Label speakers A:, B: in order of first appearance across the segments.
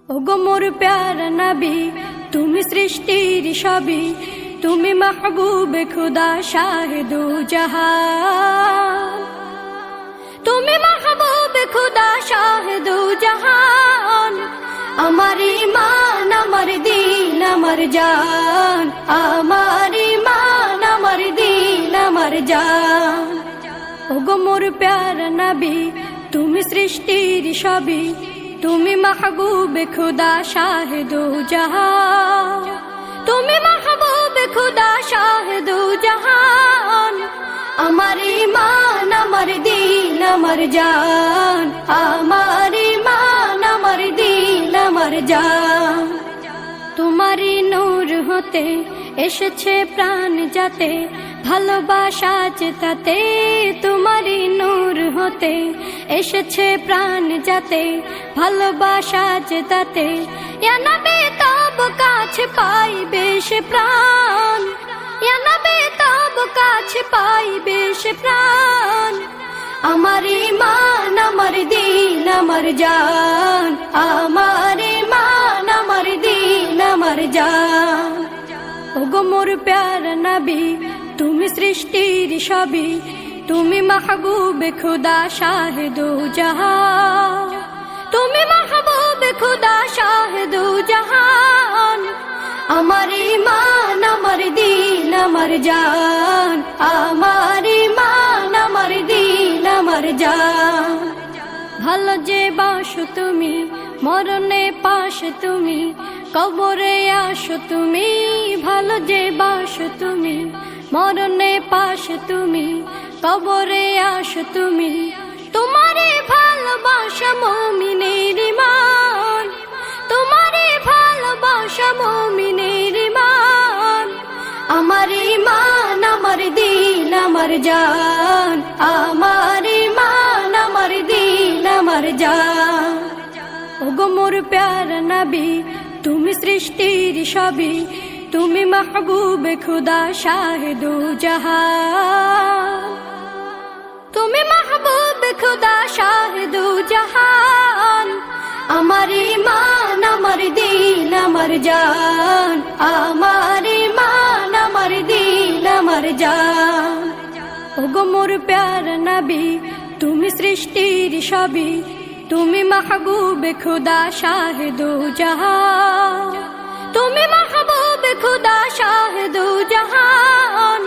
A: ওগো মোর প্যারা নবী, তুমি সৃষ্টির সবই, তুমি মাহবুবে খুদা শাহিদু জাহান, তুমি মাহবুবে খুদা শাহিদু জাহান। আমার ঈমান, আমার দিন, আমার জান, আমার ঈমান, আমার দিন, আমার জান। ওগো মোর প্যারা নবী, তুমি সৃষ্টির সবই, তুমি মাহবুবে খুদা শাহিদু জাহান, তুমি মাহবুবে খুদা শাহিদু জাহান। আমার ঈমান, আমার দিন, আমার জান, আমার ঈমান, আমার দিন, আমার জান। তোমারই নূর হতে এসেছে প্রাণ যাতে, ভালোবাসা চেতাতে। তোমারই নূর হতে এসেছে প্রাণ যাতে, ভালোবাসা চেতাতে। ইয়া নবী তব কাছে পাইবে সে প্রাণ, ইয়া নবী তব কাছে পাইবে সে প্রাণ। আমার ঈমান, আমার দিন, আমার জান, আমার ঈমান, আমার দিন, আমার জান। ওগো মোর প্যারা নবী, তুমি সৃষ্টির সবই, তুমি মাহবুবে খুদা শাহিদু জাহান, তুমি মাহবুবে খুদা শাহিদু জাহান। আমার ঈমান, আমার দিন, আমার জান, আমার ঈমান, আমার দিন, আমার জান। ভালো যে বাসো তুমি, মরণে পাশে তুমি, কবরে আসো তুমি। ভালো যে বাসো তুমি, মরণে পাশে তুমি, কবরে আসো তুমি। তোমারে ভালোবাসা মুমিনের ঈমান, তোমারে ভালোবাসা মুমিনের ঈমান। আমার ঈমান, আমার দিন, আমার জান, আমার ঈমান, আমার দিন, আমার জান। ওগো মোর প্যারা নবী, তুমি সৃষ্টির সবই, তুমি মাহবুবে খুদা শাহিদু জাহান, তুমি মাহবুবে খুদা শাহিদু জাহান। আমার ঈমান, আমার দিন, আমার জান, আমার ঈমান, আমার দিন, আমার জান। ওগো মোর প্যারা নবী, তুমি সৃষ্টির সবই, তুমি মাহবুবে খুদা শাহিদু জাহান, তুমি মাহবুবে খুদা শাহিদু জাহান।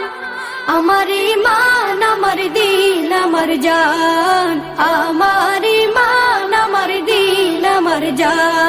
A: আমার ঈমান, আমার দিন, আমার জান, আমার ঈমান, আমার দিন, আমার জান।